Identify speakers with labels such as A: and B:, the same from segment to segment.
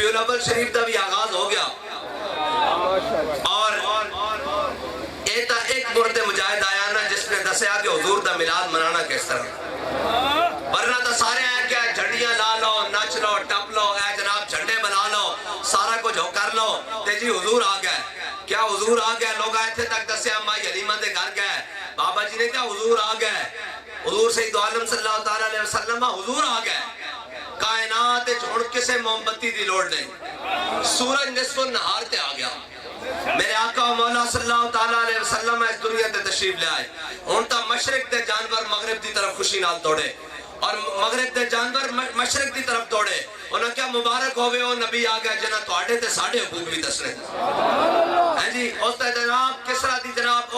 A: ربیع الاول شریف دا بھی آغاز ہو گیا اور ایتا ایک مرد مجاہد آیا نا جس نے دسیا کہ حضور دا میلاد منانا کس طرح، ورنہ تو سارے آئے کہ جھنڈیاں لا لو، نچ لو، ٹپ لو، اے جناب جھنڈے بنا لو، سارا کچھ ہو کر لو تے جی حضور آ گئے۔ کیا حضور آ گئے؟ لوگ آئے تھے تک دسیا مائی حلیمہ دے گھر گئے، بابا جی نے کہا حضور آ گئے، حضور سید عالم صلی اللہ علیہ وسلم حضور آ گئے۔ کائنات جھوڑ کسے موم بتی دی لوڑ نہیں، سورج نصف النہار تے آ گیا۔ میرے آقا و مولا صلی اللہ علیہ وسلم اس دنیا تے تشریف لے آئے، ہونتا مشرق دے جانور مغرب دی طرف خوشی نال توڑے اور مغرب دے جانور مشرق دی طرف توڑے۔ انہوں نے کیا مبارک ہوئے او نبی آگئے جنہ توڑے تے ساڑھے حقوق بھی دسنے ہیں جی۔ اس تے جناب کسرا دی جناب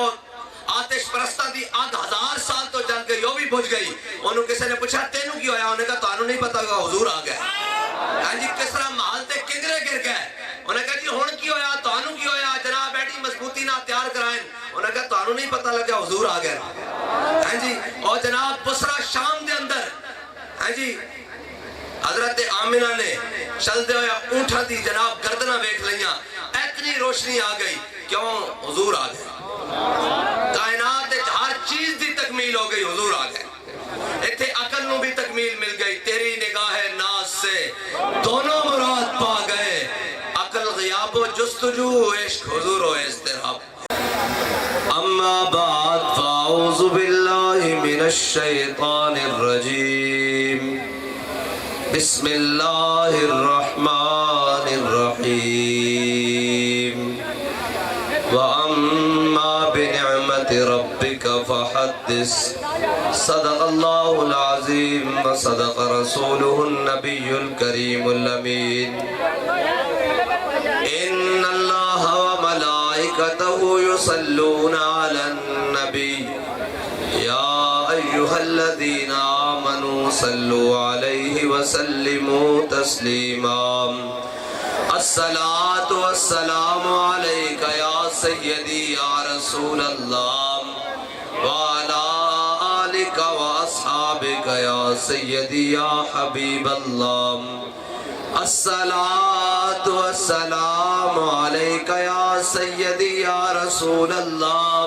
A: آتش پرستہ دی آدھ 1000 سال تو جل گئی، وہ بھی بجھ گئی۔ انہوں کسے نے پوچھا تینوں کی ہویا؟ انہوں نے کہا تو انہوں نہیں پتا ہوگا حضور آ گئے ہیں جی۔ کسرا محل تے کنگرے گر گئے، انہوں نے کہا جی ہون کی ہویا؟ تو انہوں کی ہویا؟ جناب بیٹی مضبوطی نہ تیار کرائیں۔ انہوں نے کہا تو انہوں نہیں پتا لگا حضور آ گئے ہیں جی۔ اور جناب بسرا شام دے اندر ہیں جی حضرت آمنہ نے چل دے ہویا اونٹھا دی جناب گردنہ بیک لیاں، اتنی روشنی آ گئی، کیوں؟ حضور آ گئے۔ کائنات ہر چیز دی تکمیل ہو گئی، حضور آ گئے۔ اتھے عقل نو بھی تکمیل مل گئی، تیری نگاہ ناز سے دونوں مراد پا گئے، عقل غیاب و جستجو عشق حضور و اضطراب۔ اما بعد فاعوذ باللہ من الشیطان الرجیم، بسم اللہ الرحمن الرحیم۔ وَأَمَّا بِنِعْمَةِ رَبِّكَ فَحَدِّثْ۔ صدق اللہ العظیم وصدق رسولہ النبی الکریم الامین۔ ان اللہ وملائکتہ یصلون علی النبی یا ایہا الذین آمنوا صلوا علیہ وسلموا تسلیما۔ الصلاة والسلام علیک یا سیدی یا رسول اللہ وعلا آلک واصحابک یا سیدی یا حبیب اللہ۔ الصلاة والسلام علیک یا سیدی یا رسول اللہ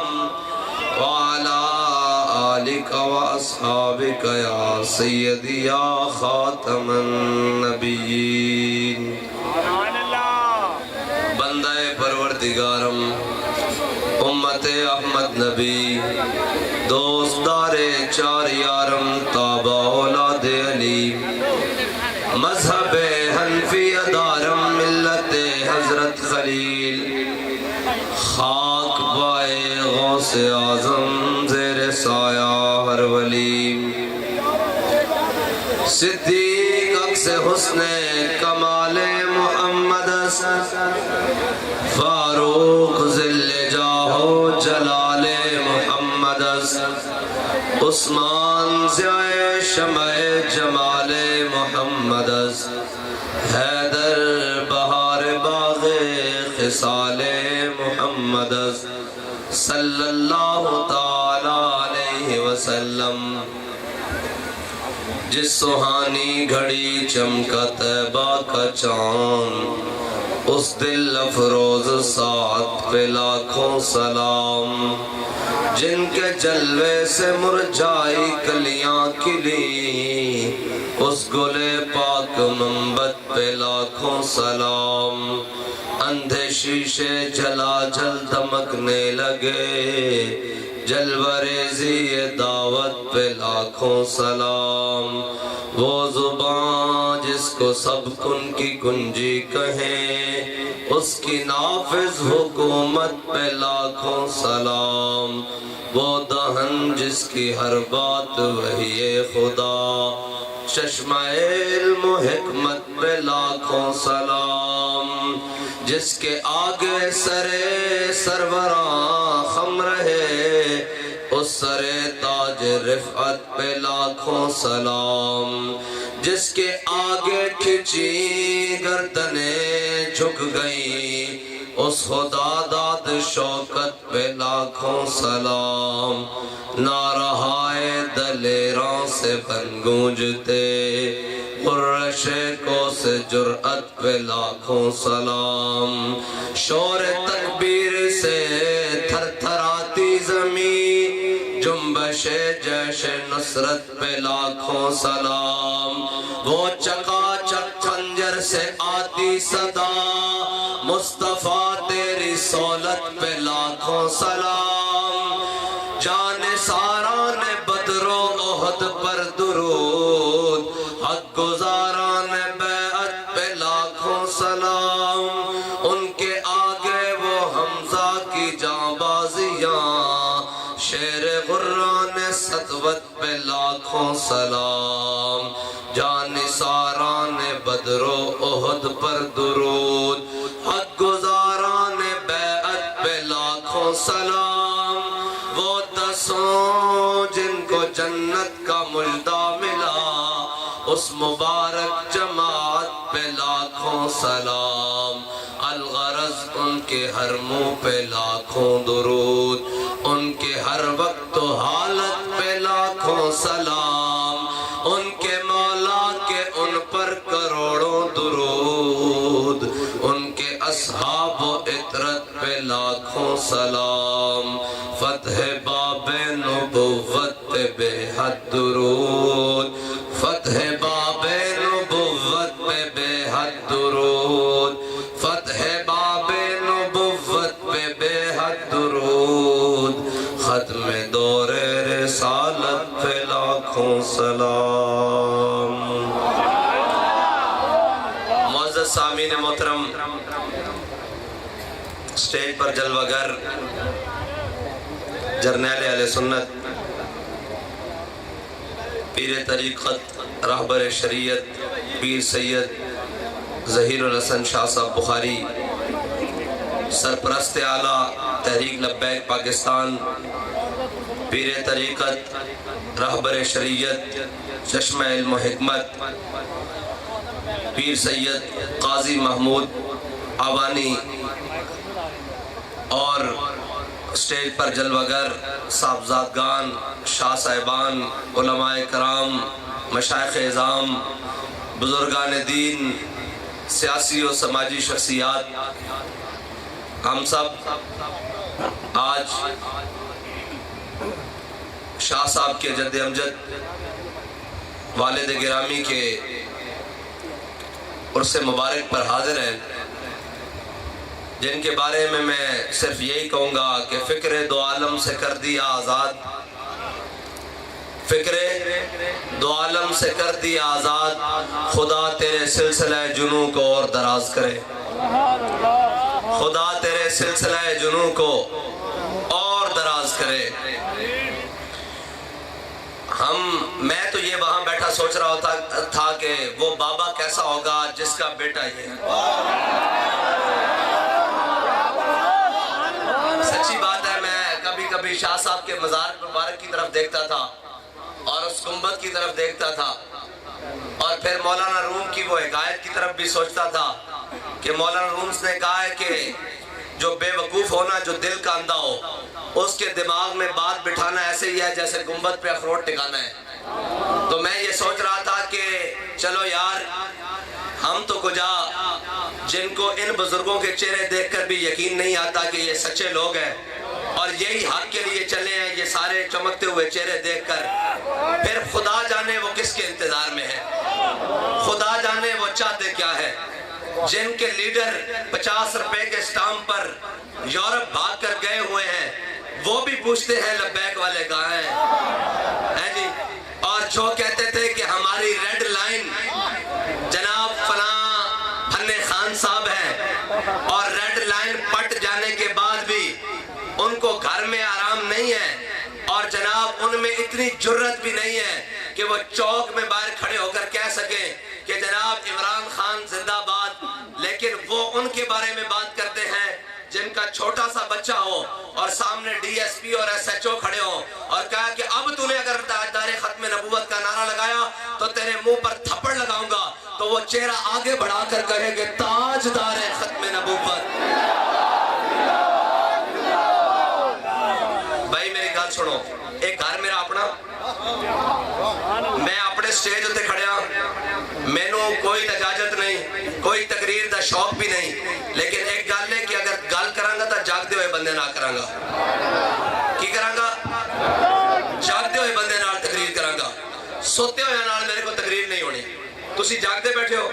A: وعلا آلک واصحابک یا سیدی یا خاتم النبیین۔ بندہ پروردگارم، امت احمد نبی، دوستدار چار یارم، تابع اولاد علی، مذہب حنفی دارم، ملت حضرت خلیل، خاک پائے غوث اعظم، زیر سایہ ہر ولی، صدیق عکس حسن کمال محمد، فاروق ذل جاہ جلال محمد، عثمان ضیاء شمع جمال محمد، حیدر بہار باغ خصال محمد، صلی اللہ تعالی علیہ وسلم۔ جس سہانی گھڑی چمکا طیبہ کا چاند، اس دل افروز ساتھ پہ لاکھوں سلام، جن کے جلوے سے مرجائی کلیاں کھلی، اس گل پاک منبت پہ لاکھوں سلام، اندھے شیشے جلا جل دمکنے لگے، جلوریزی دعوت پہ لاکھوں سلام، وہ زبان جس کو سب کن کی کنجی کہیں، اس کی نافذ حکومت پہ لاکھوں سلام، وہ دہن جس کی ہر بات وحی خدا، چشمہ علم و حکمت پہ لاکھوں سلام، جس کے آگے سرے سروراں خم رہے، اس سرے تاج رفعت پہ لاکھوں سلام، جس کے آگے کھچی گردنیں جھک گئیں، اس خدا داد شوکت پہ لاکھوں سلام، نعرہائے دلیراں سے بن گونجتے، کو سے جرأت پہ لاکھوں سلام، شور تکبیر سے تھر تھر آتی زمین، جنبش جیش نصرت پہ لاکھوں سلام، وہ چکا چک خنجر سے آتی صدا، مصطفیٰ تیری سولت پہ لاکھوں سلام، جان ساران بدر و احد پر درود، حق گزاران بیعت پہ لاکھوں سلام، ان کے آگے وہ حمزہ کی جانبازیاں، شیر غران سطوت پہ لاکھوں سلام، جان ساران بدر و احد پر درود، حق گزاران بیعت پہ لاکھوں سلام، وہ دسوں جن کو جنت کا مژدہ ملا، اس مبارک جماعت پہ لاکھوں سلام، الغرض ان کے ہر منہ پہ لاکھوں درود، ان کے ہر وقت و حالت پہ لاکھوں سلام، ان کے مولا کے ان پر کروڑوں درود، ان کے اصحاب و عطرت پہ لاکھوں سلام، فتح باب نبوت پہ بے حد درود، فتح باب نبوت پہ بے حد درود، فتح باب نبوت پہ بے حد درود، ختم دور رسالت پہ لاکھوں سلام۔ معزز سامعین محترم، سٹیج پر جلوہ گر جرنیل اہل سنت، پیر طریقت، راہبر شریعت، پیر سید ظہیر الحسن شاہ صاحب بخاری، سرپرست اعلیٰ تحریک لبیک پاکستان، پیر طریقت، راہبر شریعت، چشمہ علم و حکمت، پیر سید قاضی محمود آوانی، اور سٹیج پر جلوہ گر صاحبزادگان، شاہ صاحبان، علماء کرام، مشائخ اعظام، بزرگان دین، سیاسی و سماجی شخصیات، ہم سب آج شاہ صاحب کے جد امجد والد گرامی کے عرس مبارک پر حاضر ہیں، جن کے بارے میں صرف یہی کہوں گا کہ فکر دو عالم سے کر دیا آزاد، فکر دو عالم سے کر دیا آزاد، خدا تیرے سلسلہ جنوں کو اور دراز کرے، خدا تیرے سلسلہ جنوں کو اور دراز کرے۔ میں تو یہ وہاں بیٹھا سوچ رہا تھا کہ وہ بابا کیسا ہوگا جس کا بیٹا یہ ہے۔ سچی بات ہے، میں کبھی کبھی شاہ صاحب کے مزار مبارک کی طرف دیکھتا تھا اور اس گنبد کی طرف دیکھتا تھا، اور پھر مولانا روم کی وہ حکایت کی طرف بھی سوچتا تھا کہ مولانا روم نے کہا ہے کہ جو بے وقوف ہونا، جو دل کا اندھا ہو، اس کے دماغ میں بات بٹھانا ایسے ہی ہے جیسے گنبد پہ اخروٹ ٹکانا ہے۔ تو میں یہ سوچ رہا تھا کہ چلو یار، ہم تو کجا جن کو ان بزرگوں کے چہرے دیکھ کر بھی یقین نہیں آتا کہ یہ سچے لوگ ہیں اور یہی حق کے لیے چلے ہیں، یہ سارے چمکتے ہوئے چہرے دیکھ کر، پھر خدا جانے وہ کس کے انتظار میں ہے، خدا جانے وہ چاہتے کیا ہے۔ جن کے لیڈر 50 روپے کے سٹامپ پر یورپ بھاگ کر گئے ہوئے ہیں، وہ بھی پوچھتے ہیں لبیک والے کہاں ہیں جی، اور جو کہتے تھے کہ ہماری ریڈ لائن جناب فلاں بھنے خان صاحب ہیں، اور ریڈ لائن پٹ جانے کے بعد بھی ان کو گھر میں آرام نہیں ہے، اور جناب ان میں اتنی جرت بھی نہیں ہے کہ وہ چوک میں باہر کھڑے ہو کر کہہ سکیں کہ جناب عمران خان زندہ باد، لیکن وہ ان کے بارے میں بات کرتے ہیں جن کا چھوٹا سا بچہ ہو اور سامنے ڈی ایس پی اور ایس ایچ او کھڑے ہو اور کہا کہ اب تو نے اگر تاجدار ختم نبوت کا نعرہ لگایا تو تیرے منہ پر تھپڑ لگاؤں گا، تو وہ چہرہ آگے بڑھا کر کہے کہ تاجدار ختم نبوت۔ بھائی میری گل سنو، ایک گھر میرا اپنا، میں اپنے سٹیج ہوتے کھڑے ہاں، مینو کوئی اجازت نہیں، کوئی تقریر دا شوق بھی نہیں، لیکن ایک گل ہے کہ اگر گل کرانگا تو جاگدے ہوئے بندے نہ کرانگا۔ کی کرانگا؟ جاگدے ہوئے بندے نال تقریر کرانگا، سوتے ہوئے نال میرے کو تقریر نہیں ہونی۔ تسی جاگدے بیٹھے ہو؟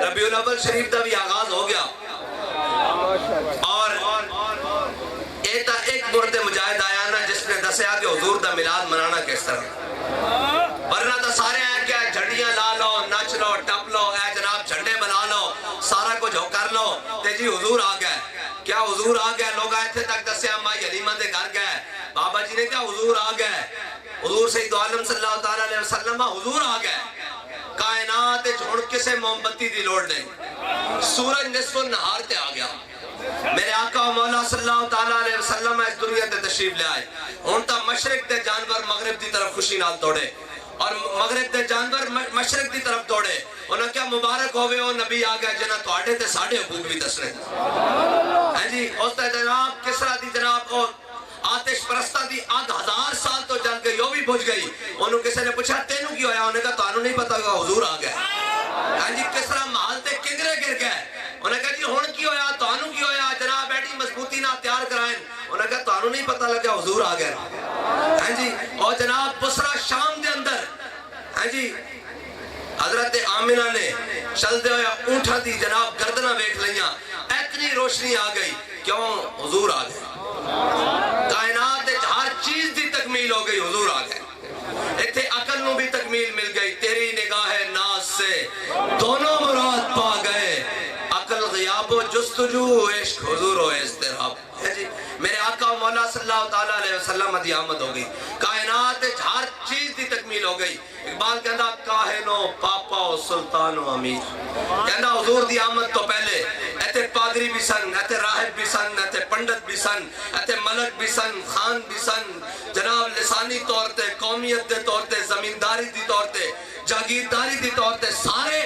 A: ربیع الاول شریف دا بھی آغاز ہو گیا، اور ایک مرد مجاہد آیا نا جس نے دسیا کہ حضور دا میلاد منانا کس طرح، ورنہ تو سارے آئے کہ جھنڈیاں لا لو، نچ لو، ٹپ لو، اے جناب جھنڈے بنا لو، سارا کچھ ہو کر لو، تے جی حضور آ گئے۔ کیا حضور آ گئے؟ لوگ آئے تھے تک دسیا مائی حلیمہ دے گھر گئے، بابا جی نے کہا حضور آ گئے، حضور سید عالم صلی اللہ علیہ وسلم حضور آ گئے۔ کائنات جھوڑ کسے موم بتی دی لوڑ نہیں، سورج نصف النہار تے آ گیا۔ میرے آقا و مولا صلی اللہ علیہ وسلم اس دنیا تے تشریف لے آئے، ہن تا مشرق دے جانور مغرب دی طرف خوشی نال توڑے، اور مغرب دے جانور مشرق دی طرف توڑے۔ انہاں کیا مبارک ہوئے او نبی آ گئے جنہاں تواڈے تے ساڈے حقوق بھی دسنے۔ ہاں جی، اس تے جناب کسرا دی جناب او آتش پرستہ دی آگ 1000 سال تو جل گئی، وہ بھی بجھ گئی۔ انہوں کسی نے پوچھا تینوں کی ہویا؟ انہوں نے کہا تانوں نہیں پتا ہوگا حضور آ گئے۔ ہاں جی، کسرا محل تے کنگرے گر گئے۔ انہوں نے کہا جی ہون کی ہویا؟ تانوں کی ہویا؟ جناب بیٹی مضبوطی نہ تیار کرائیں۔ انہوں نے کہا تانوں نہیں پتا لگا حضور آ گئے۔ ہاں جی، اور جناب بصرہ شام دے اندر ہاں جی حضرت آمنہ نے چلتے ہوئے اونٹھا دی جناب گردنہ بیٹھ لیاں، اتنی روشنی آ گئی، کیوں؟ حضور آ گئے۔ کائنات ہر چیز دی تکمیل ہو گئی، حضور آ گئے۔ ایتھے عقل نو بھی تکمیل مل گئی، تیری نگاہ ناز سے دونوں مراد پا گئے، عقل غیاب و جستجو عشق حضور و اضطراب۔ میرے آقا و مولا صلی اللہ علیہ وسلم دی آمد ہو گئی، کائنات ہر چیز دی تکمیل ہو گئی۔ اقبال کہندا کاہن و پاپا و سلطان و امیر، کہندا حضور دی آمد تو پہلے ایتے پادری بھی سن، ایتے راہب بھی سن، ایتے پنڈت بھی سن، ایتے ملک بھی سن، خان بھی سن، جناب لسانی طور تے، قومیت دے طور تے، زمینداری دی طور تے، جاگیرداری دی طور تے، سارے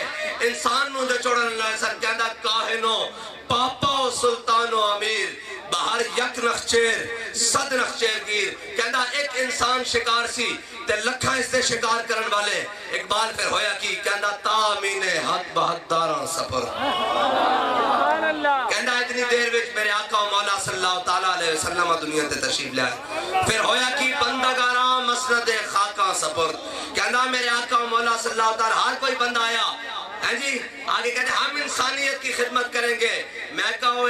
A: انسان نو جو چوڑن اللہ سن۔ کہندا کاہن و پاپا و سلطان و امیر، باہر یک نخچیر صد نخچیر گیر۔ کہندا ایک انسان شکار سی تے لکھاں اس دے شکار کرن والے۔ اقبال پھر ہویا کی؟ کہندا تامین حق بحق داراں سفر۔ کہندا اتنی دیر وچ میرے آقا و مولا صلی اللہ علیہ وسلم دنیا تے تشریف لے آئے۔ پھر ہویا کی؟ بندگاراں مسند خاکاں سفر۔ کہندا میرے آقا و مولا صلی اللہ علیہ ہر کوئی بندہ آیا، ہاں جی آگے کہتے ہیں ہم انسانیت کی خدمت کریں گے۔ میں کہا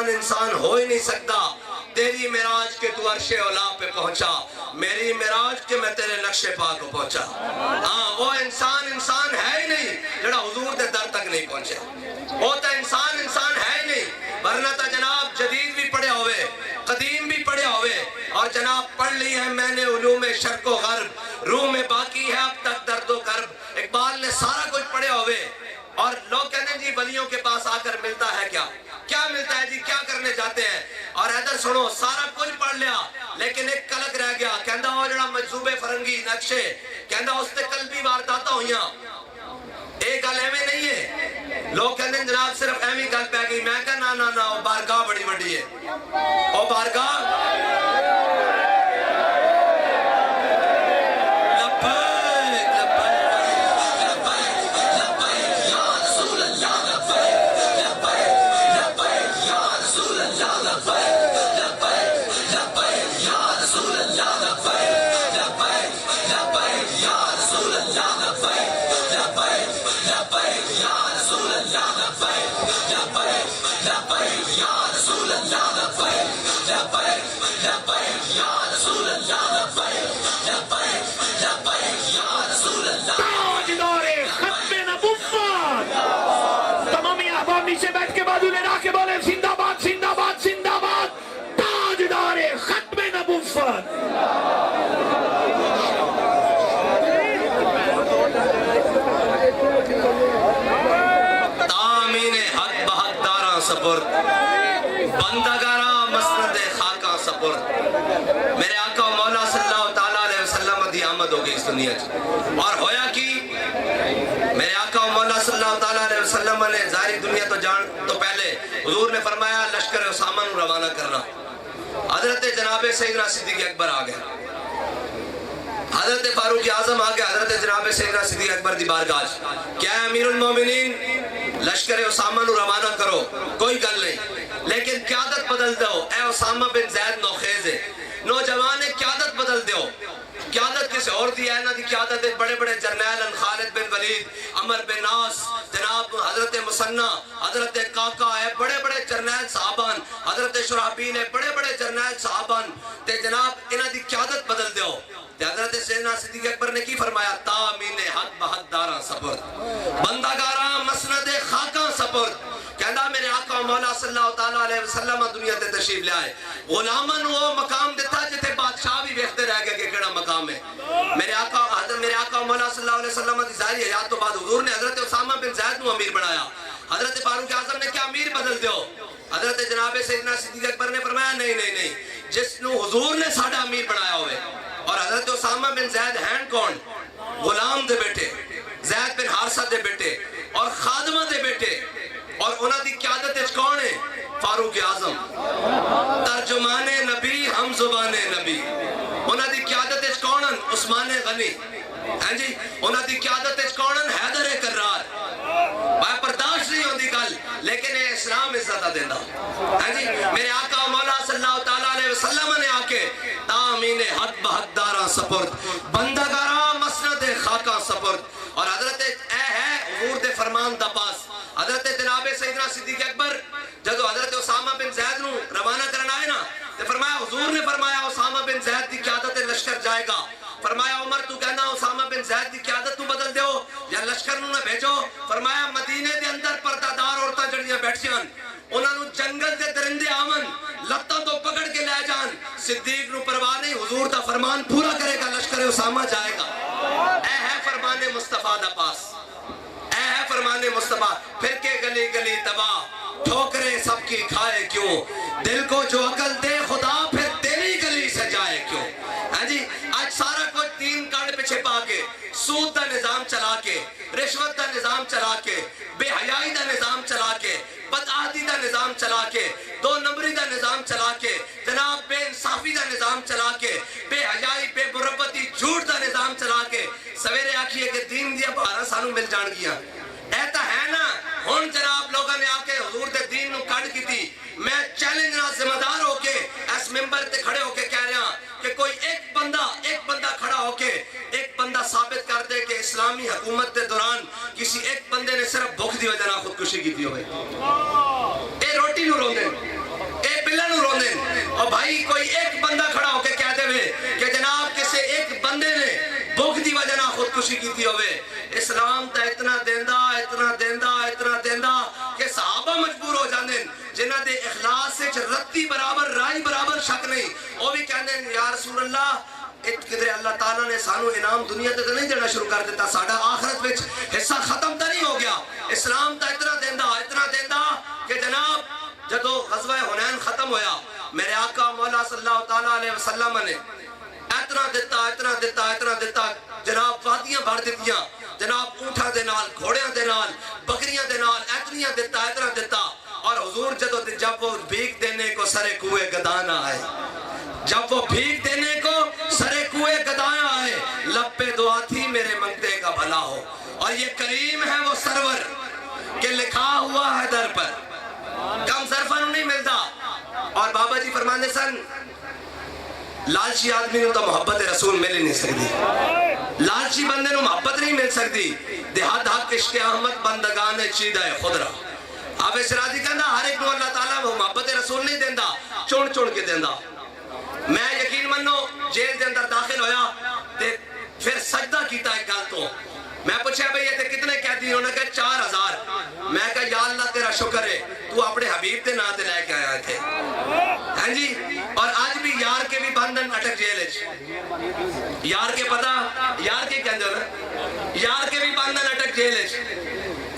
A: انسان ہو ہی نہیں سکتا، تیری معراج کے تو عرش اولا پہ پہنچا، میری معراج کے میں تیرے نقش پا کو پہنچا۔ ہاں وہ انسان ہے ہی نہیں جڑا حضور دے در تک نہیں پہنچے، وہ تو انسان ہے ہی نہیں، ورنہ تا جناب جدید بھی پڑھے ہوئے، قدیم بھی پڑھے ہوئے، اور جناب پڑھ لی ہے میں نے علوم شرق و غرب، روح میں باقی ہے اب تک درد و کرب۔ اقبال نے سارا کچھ پڑھے ہوئے، اور لوگ کہتے ہیں جی ولیوں کے پاس آ کر ملتا ہے کیا ملتا ہے جی، کیا کرنے جاتے ہیں؟ اور ادھر سنو، سارا کچھ پڑھ لیا لیکن ایک کلک رہ گیا۔ کہندا وہ جڑا مجذوب فرنگی نقشے، کہندا اس تے قلبی وارداتاں ہوئیاں۔ ایک گل ایویں نہیں ہے، لوگ کہتے ہیں جناب صرف ایویں گل پہ گئی۔ میں کہا نا وہ بارگاہ بڑی بڑی ہے، وہ بارگاہ
B: نیچے بیٹھ کے بازو لے رہا کے بولے زندہ باد زندہ باد زندہ باد تاجدار ختم نبوت۔
A: تامین حق بحق داراں سپرد، بندگاراں مسند خاکاں سپرد۔ میرے آقا و مولا صلی اللہ علیہ وسلم دی آمد ہو گئی اس دنیا چ اور ہویا کی میرے آقا و مولا صلی اللہ تعالیٰ علیہ وسلم نے ظاہری دنیا تو جان تو پہلے حضور نے فرمایا لشکر اسامہ نو روانہ کرنا. حضرت جناب سیدنا صدیق اکبر آ گیا, حضرت فاروق اعظم آ گیا حضرت جناب سیدنا صدیق اکبر دی بارگاہ. کیا ہے امیر المومنین لشکر اسامہ نو روانہ کرو, کوئی گل نہیں, لیکن قیادت بدل دو. اے اسامہ بن زید نوخیز ہے, نوجوان ہے, قیادت بدل دو. قیادت کسی اور دی ہے نا دی قیادت بڑے بڑے جرنیل خالد بن ولید, عمر بن عاص, جناب حضرت مسنہ, حضرت کاکا ہے, بڑے بڑے جرنیل صحابان, حضرت شرحبیل ہے, بڑے بڑے جرنیل صحابان تے جناب انہاں دی قیادت بدل دیو. حضرت سیدنا صدیق اکبر نے کی فرمایا تامین حق بحق داراں سپرد, بندگاراں مسند خاکاں سپرد. کہندا میرے آقا مولا صلی اللہ تعالیٰ علیہ وسلم دنیا تے تشریف لے آئے, غلاماں نو وہ مقام دیتا جتے بادشاہ بھی ویکھتے رہ گئے کہ کیڑا مقام ہے. میرے آقا مولا صلی اللہ علیہ وسلم دی ظاہری حیات تو بعد حضور نے حضرت اسامہ بن زید نو امیر بنایا. حضرت فاروق اعظم نے کیا امیر بدل دیو. حضرت جناب سیدنا صدیق اکبر نے فرمایا نہیں نہیں نہیں, جس نو حضور نے ساڈا امیر بنایا ہوئے. اور حضرت اسامہ بن زید ہیں کون؟ غلام دے بیٹے, زید بن حارثہ دے بیٹے اور خادمہ دے بیٹے, اور انہاں دی قیادت اچ کون ہے؟ فاروق اعظم, ترجمان نبی, ہم زبان نبی. انہاں دی قیادت اچ کون ہیں؟ عثمان غنی, ہاں جی, انہاں دی قیادت اچ کون ہیں؟ حیدر کرار. بھائی برداشت نہیں ہوندی گل, لیکن یہ اسلام عزت دیندا. ہاں جی, میرے آقا مولا صلی اللہ تعالیٰ علیہ وسلم نے آ کے تامین حق بحق داراں سپرد, بندگاراں مسند خاکاں سپرد. اور حضرت اے ہے حضور دے فرمان دا پاس. حضرت جناب سیدنا صدیق اکبر جدو حضرت اسامہ بن زید نو روانہ کرنا آئے نا, تو فرمایا حضور نے فرمایا اسامہ بن زید دی قیادت لشکر جائے گا. فرمایا عمر تو کہنا اسامہ بن زید دی قیادت تو بدل دیو یا لشکر نو نہ بھیجو. فرمایا مدینے دے اندر پردہ دار عورتاں جڑیاں بیٹھیاں انہاں نو جنگل دے درندے آون لتاں تو پکڑ کے لے جان. صدیق نو پرواہ نہیں, حضور دا فرمان پورا کرے گا, لشکر اسامہ جائے گا. اے ہے فرمان مصطفیٰ دا پاس, اے ہے فرمان مصطفیٰ. پھر کے گلی گلی تباہ, ٹھوکریں سب کی کھائے کیوں, دل کو جو عقل دے خدا پھر تیری گلی سے جائے کیوں. ہاں جی, آج سارا کچھ تین کانڈ پیچھے پا کے, سود دا نظام چلا کے, رشوت دا نظام چلا کے, بے حیائی دا نظام چلا کے, بدعہدی دا نظام چلا کے, دو نمبری دا نظام چلا کے, جناب بے انصافی دا نظام چلا کے, بے حیائی بے بربتی جھوٹ دا نظام چلا کے سویرے آکھیے کہ دین دیا بہارا سانو مل جان گیا. ایتا ہے نا ہون جناب لوگوں نے آکے حضور دے دین نو کٹ کی تھی. میں چیلنج نہ ذمہ دار ہو کے اس ممبر تے کھڑے ہو کے کہہ رہا کہ کوئی ایک بندہ کھڑا ہو کے ایک بندہ ثابت کر دے کہ اسلامی حکومت دے دوران کسی ایک بندے نے صرف بھوک دی وجہ نہ خودکشی کی تھی ہوئے. اے روٹی نو روندے, اے بلہ نو روندے. اور بھائی کوئی ایک بندہ کھڑا ہو کے کہہ دے ہوئے کہ جناب کسی ایک بندے نے بھوک دی وجہ نہ خودکشی کی تھی ہوئے. اسلام تا اتنا دیندہ اتنا دیندہ اتنا دیندہ کہ صحابہ مجبور ہو جاندے جنہ دے اخلاص سے رتی برابر رائی برابر شک نہیں. وہ بھی کہندے ہیں یا رسول اللہ کدھر اللہ تعالیٰ نے سانو انعام دنیا تے نہیں دینا شروع کر دیتا, ساڑھا آخرت وچ حصہ ختم تا نہیں ہو گیا. اسلام تا اتنا دیندہ کہ جناب جدو غزوہ حنین ختم ہویا میرے آقا مولا صلی اللہ تعالیٰ علیہ وسلم نے اتنا دیتا جناب وادیاں بھر دیتیاں, جناب اونٹاں دے نال, گھوڑیاں دے نال, بکریاں دے نال, اتنا دیتا. اور حضور جب وہ بھیک دینے کو سرے کوئے گدانا آئے, جب وہ بھیک دینے کو سرے کوئے گدانا آئے, لب پہ دعا تھی میرے منگتے کا بھلا ہو. اور یہ کریم ہے وہ سرور کہ لکھا ہوا ہے در پر, کم ظرفن نہیں ملتا. اور بابا جی فرماندے سن لالچی آدمی نو تو محبت رسول مل ہی نہیں سکتی, لالچی بندے نو محبت نہیں مل سکتی. دیہات حق عشق احمد بندگان چیدہ خود رہا. آپ سراجی کہنا ہر ایک نو اللہ تعالیٰ وہ محبت رسول نہیں دیندہ, چون کے دیندہ. میں یقین منو جیل دے اندر داخل ہویا تے پھر سجدہ کیتا ایک گل تو میں پوچھا بھئی یہ تے کتنے قیدی, انہوں نے کہا 4000. میں کہا یا اللہ تیرا شکر ہے تو اپنے حبیب تے ناتے لے کے آیا تھے. ہاں جی, اور آج بھی یار کے بھی بندن اٹک جیل ہے. یار کے پتا یار کے کہندے ہو نا, یار کے بھی بندن اٹک جیل ہے.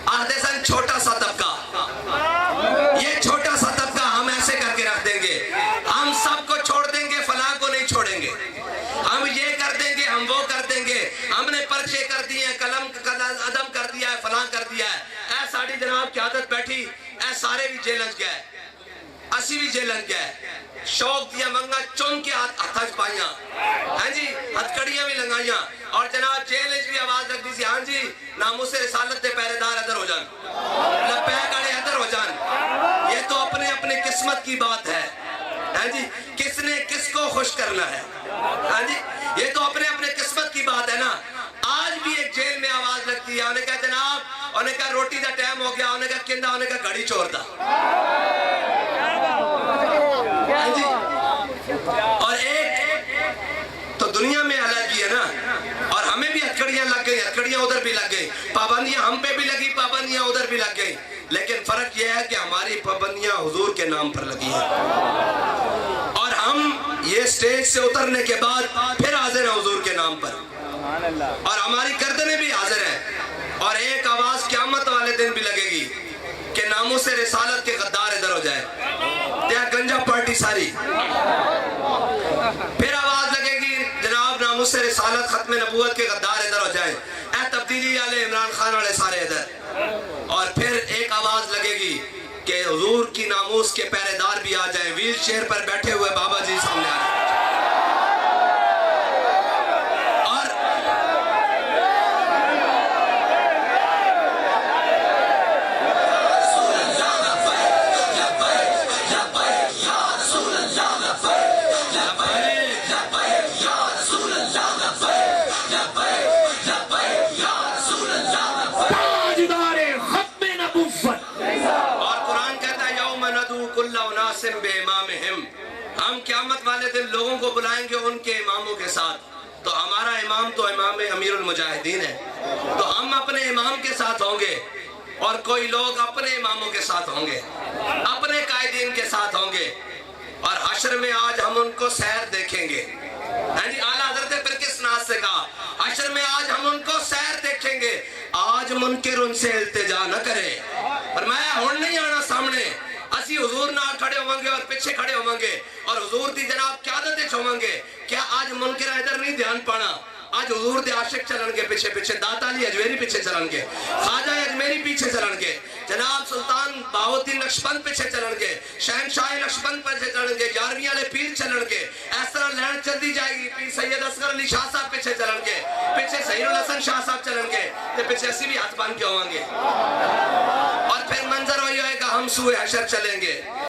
A: آہدے سن چھوٹا سا طبقہ, یہ چھوٹا سا طبقہ ہم ایسے کر کے رکھ دیں گے, ہم سب کو چھوڑ دیں گے, فلاں کو نہیں چھوڑیں گے, ہم یہ کر دیں گے, ہم وہ کر دیں گے. جناب قیادت بیٹھی اے سارے بھی جیلن گئے اسی بھی جیلن گئے شوق دیا منگا چون کے ہاتھ پائیاں ہاں جی ہتھکڑیاں بھی لگائیاں اور جناب جیل بھی آواز لگ دی سی ہاں جی ناموس رسالت دے پہرے دار ادھر ہو جان لپیک آڑے ادھر ہو جان یہ تو اپنے اپنے قسمت کی بات ہے ہاں جی کس نے کس کو خوش کرنا ہے ہاں جی یہ تو اپنے اپنے قسمت کی بات ہے نا آج بھی ایک جیل میں آواز لگتی ہے انہیں کہا جناب انہیں کہا روٹی دا ٹائم ہو گیا انہیں کہا کندہ انہیں کہا گھڑی چھوڑ دا ہاں جی اور ایک تو دنیا میں الگ ہی ہے نا اور ہمیں بھی ہتھکڑیاں لگ گئی ہتھکڑیاں ادھر بھی لگ گئی پابندیاں ہم پہ بھی لگی پابندیاں ادھر بھی لگ گئی لیکن فرق یہ ہے کہ ہماری پابندیاں حضور کے نام پر لگی ہیں اور ہم یہ سٹیج سے اترنے کے بعد پھر حاضر ہیں حضور کے نام پر اور ہماری گردنیں بھی حاضر ہیں اور ایک آواز قیامت والے دن بھی لگے گی کہ ناموس رسالت کے غدار ادھر ہو جائے یا گنجا پارٹی ساری پھر آواز لگے گی جناب ناموس رسالت ختم نبوت کے غدار ادھر ہو جائیں اے تبدیلی والے عمران خان والے سارے ادھر اور پھر ایک آواز لگے گی کہ حضور کی ناموس کے پہرے دار بھی آ جائیں ویل چیئر پر بیٹھے ہوئے بابا جی سامنے آ جائیں ہم قیامت والے دن لوگوں کو بلائیں گے ان کے اماموں کے ساتھ تو ہمارا امام تو امام امیر المجاہدین ہے تو ہم اپنے امام کے ساتھ ہوں گے اور کوئی لوگ اپنے اماموں کے ساتھ ہوں گے اپنے قائدین کے ساتھ ہوں گے اور حشر میں آج ہم ان کو سیر دیکھیں گے ہاں جی اعلیٰ حضرت پھر کس ناز سے کہا حشر میں آج ہم ان کو سیر دیکھیں گے آج منکر ان سے التجا نہ کرے فرمایا ہون نہیں آنا سامنے اسی حضور نال کھڑے ہوں گے اور پیچھے کھڑے ہوں گے اور حضور دی جناب قیادت ہوں گے کیا آج منکر ادھر نہیں دھیان پانا آج حضور دے عاشق چلن گے پیچھے پیچھے داتا علی اجمیری پیچھے چلن گے خواجہ اجمیری پیچھے چلن گے جناب سلطان بہاؤالدین نقشبند پیچھے چلن گے شہنشاہ نقشبند پیچھے چلن گے یارویں والے پیر چلن گے اس طرح لہر چلتی جائے گی پیر سید اصغر علی شاہ صاحب پیچھے چلن گے پیچھے سہیل الحسن شاہ صاحب چلن گے تے پیچھے اسی بھی ہاتھ بان کے ہوں گے اور پھر منظر وہی ہوئے گا ہم سوئے حشر چلیں گے